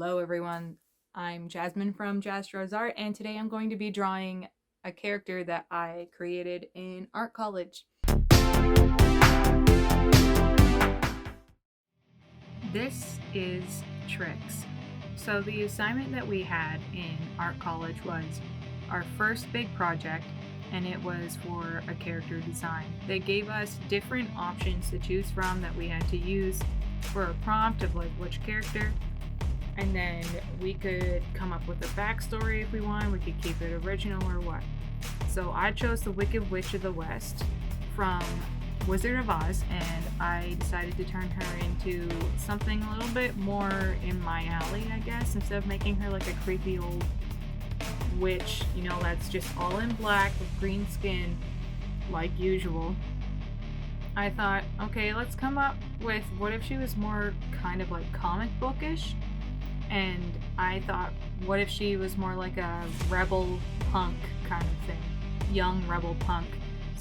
Hello everyone, I'm Jasmine from Jazz Draws Art, and today I'm going to be drawing a character that I created in art college. This is Trix. So the assignment that we had in art college was our first big project, and it was for a character design. They gave us different options to choose from that we had to use for a prompt of like which character, and then we could come up with a backstory if we want. We could keep it original or what. So I chose the Wicked Witch of the West from Wizard of Oz, and I decided to turn her into something a little bit more in my alley, I guess, instead of making her like a creepy old witch, that's just all in black with green skin like usual. I thought, okay, let's come up with what if she was more kind of like comic bookish. And I thought, what if she was more like a rebel punk kind of thing? Young rebel punk.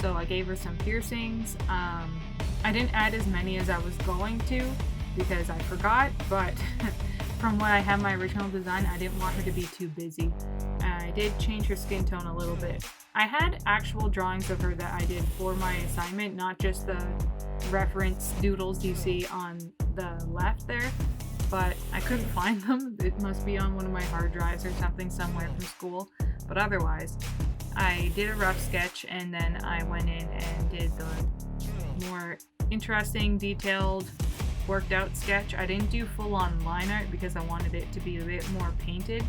So I gave her some piercings. I didn't add as many as I was going to because I forgot, but from what I had my original design, I didn't want her to be too busy. I did change her skin tone a little bit. I had actual drawings of her that I did for my assignment, not just the reference doodles you see on the left there. But I couldn't find them. It must be on one of my hard drives or something somewhere from school. But otherwise, I did a rough sketch, and then I went in and did the more interesting, detailed, worked out sketch. I didn't do full on line art because I wanted it to be a bit more painted.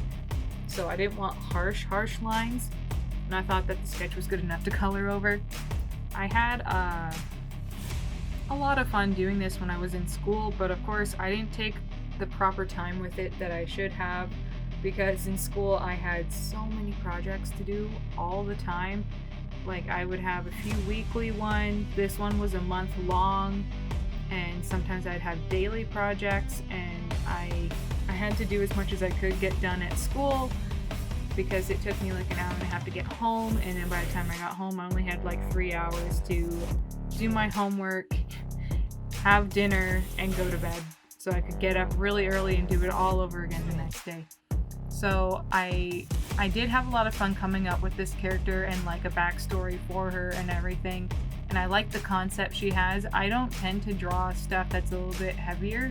So I didn't want harsh lines. And I thought that the sketch was good enough to color over. I had a lot of fun doing this when I was in school, but of course I didn't take the proper time with it that I should have, because in school I had so many projects to do all the time. Like I would have a few weekly ones, this one was a month long, and sometimes I'd have daily projects, and I had to do as much as I could get done at school because it took me like an hour and a half to get home, and then by the time I got home I only had like 3 hours to do my homework, have dinner, and go to bed. So I could get up really early and do it all over again the next day. So I did have a lot of fun coming up with this character and like a backstory for her and everything. And I like the concept she has. I don't tend to draw stuff that's a little bit heavier.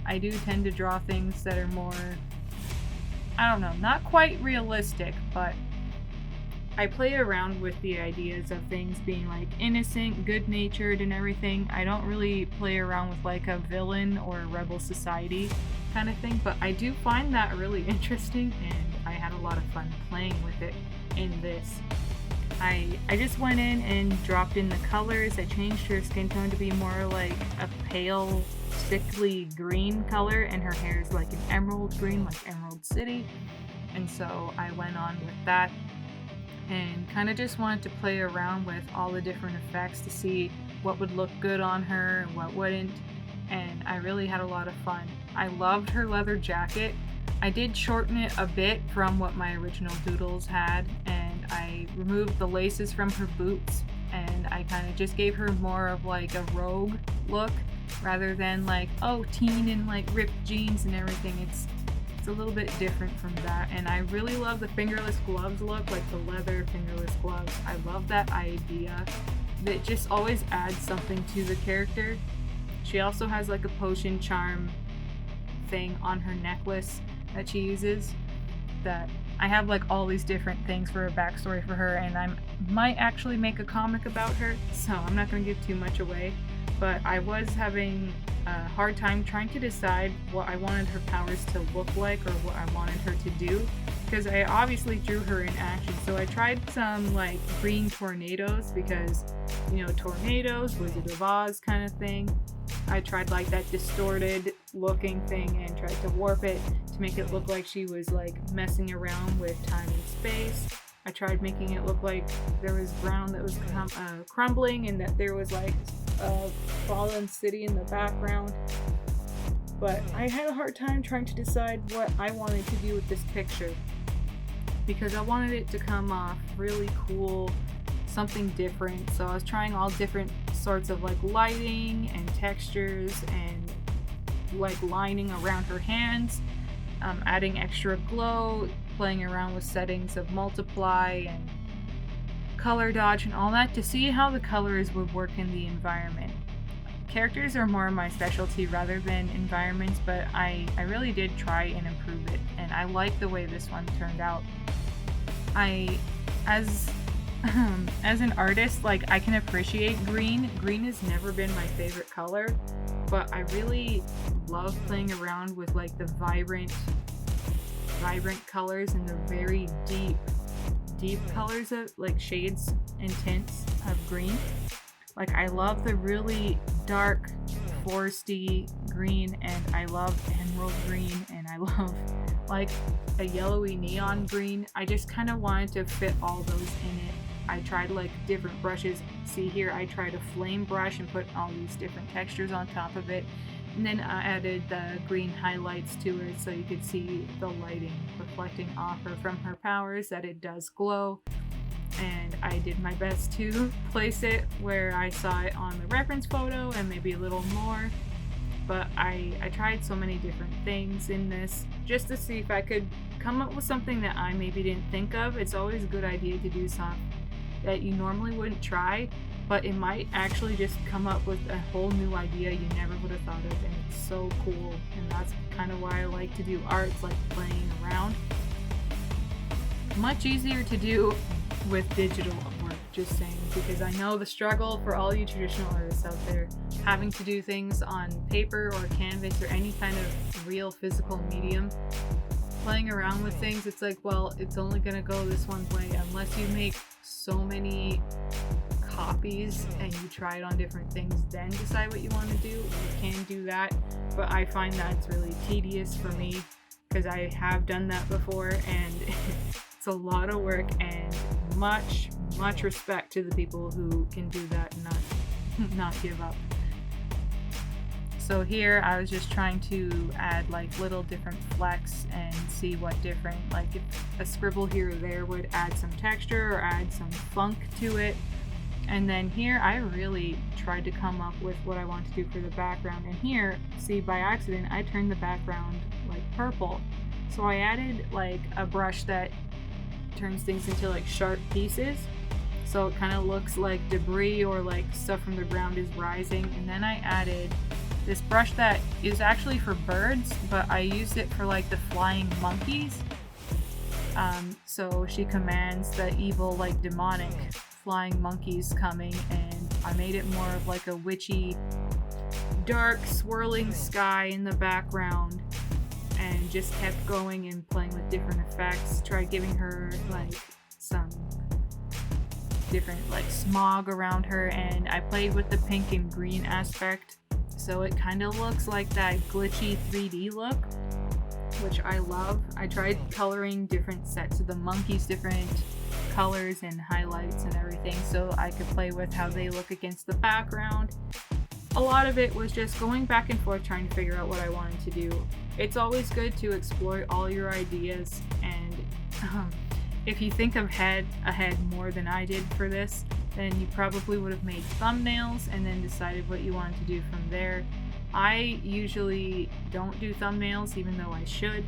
I do tend to draw things that are more, I don't know, not quite realistic, but I play around with the ideas of things being like innocent, good-natured, and everything. I don't really play around with like a villain or a rebel society kind of thing, but I do find that really interesting, and I had a lot of fun playing with it in this. I just went in and dropped in the colors. I changed her skin tone to be more like a pale, sickly green color, and her hair is like an emerald green, like Emerald City. And so I went on with that, and kind of just wanted to play around with all the different effects to see what would look good on her and what wouldn't, and I really had a lot of fun. I loved her leather jacket. I did shorten it a bit from what my original doodles had, and I removed the laces from her boots, and I kind of just gave her more of like a rogue look rather than like, oh, teen and like ripped jeans and everything. It's a little bit different from that, and I really love the fingerless gloves look, like the leather fingerless gloves. I love that idea. That just always adds something to the character. She also has like a potion charm thing on her necklace that she uses, that I have like all these different things for a backstory for her, and I might actually make a comic about her, so I'm not going to give too much away. But I was having a hard time trying to decide what I wanted her powers to look like or what I wanted her to do, because I obviously drew her in action. So I tried some like green tornadoes because, tornadoes, Wizard of Oz kind of thing. I tried like that distorted looking thing and tried to warp it to make it look like she was like messing around with time and space. I tried making it look like there was ground that was crumbling and that there was like a fallen city in the background. But I had a hard time trying to decide what I wanted to do with this picture, because I wanted it to come off really cool, something different. So I was trying all different sorts of like lighting and textures and like lining around her hands. adding extra glow, playing around with settings of multiply and color dodge and all that to see how the colors would work in the environment. Characters are more my specialty rather than environments, but I really did try and improve it, and I like the way this one turned out. As an artist, like, I can appreciate green. Green has never been my favorite color, but I really love playing around with like the vibrant colors and the very deep colors of like shades and tints of green. Like, I love the really dark foresty green, and I love emerald green, and I love like a yellowy neon green. I just kind of wanted to fit all those in it. I tried like different brushes. See here, I tried a flame brush and put all these different textures on top of it. And then I added the green highlights to it so you could see the lighting reflecting off her from her powers, that it does glow. And I did my best to place it where I saw it on the reference photo and maybe a little more. But I tried so many different things in this just to see if I could come up with something that I maybe didn't think of. It's always a good idea to do something that you normally wouldn't try, but it might actually just come up with a whole new idea you never would have thought of, and it's so cool. And that's kind of why I like to do art. It's like playing around. Much easier to do with digital artwork, just saying, because I know the struggle for all you traditional artists out there having to do things on paper or canvas or any kind of real physical medium. Playing around with things, it's like, well, it's only gonna go this one way unless you make so many copies and you try it on different things, then decide what you want to do. You can do that, but I find that's really tedious for me because I have done that before, and it's a lot of work. And much respect to the people who can do that and not give up. So here I was just trying to add like little different flecks and see what different, like if a scribble here or there would add some texture or add some funk to it. And then here I really tried to come up with what I want to do for the background. And here, see, by accident I turned the background like purple. So I added like a brush that turns things into like sharp pieces, so it kind of looks like debris or like stuff from the ground is rising. And then I added this brush that is actually for birds, but I used it for like the flying monkeys. So she commands the evil, like demonic flying monkeys coming, and I made it more of like a witchy, dark, swirling sky in the background, and just kept going and playing with different effects. Tried giving her like some different like smog around her, and I played with the pink and green aspect, so it kind of looks like that glitchy 3D look, which I love. I tried coloring different sets of the monkeys, different colors and highlights and everything, so I could play with how they look against the background. A lot of it was just going back and forth trying to figure out what I wanted to do. It's always good to explore all your ideas, and if you think ahead more than I did for this, then you probably would have made thumbnails and then decided what you wanted to do from there. I usually don't do thumbnails, even though I should,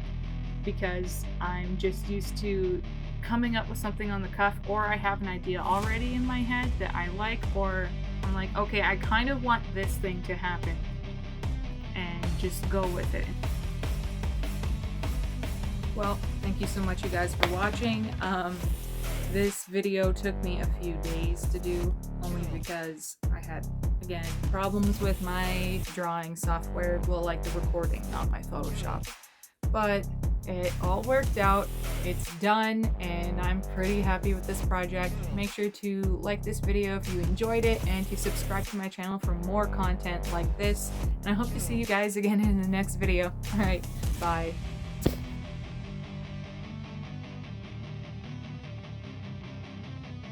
because I'm just used to coming up with something on the cuff, or I have an idea already in my head that I like, or I'm like, okay, I kind of want this thing to happen, and just go with it. Well, thank you so much, you guys, for watching. This video took me a few days to do, only because I had, again, problems with my drawing software, well, like the recording, not my Photoshop. But it all worked out, it's done, and I'm pretty happy with this project. Make sure to like this video if you enjoyed it, and to subscribe to my channel for more content like this. And I hope to see you guys again in the next video. Alright, bye.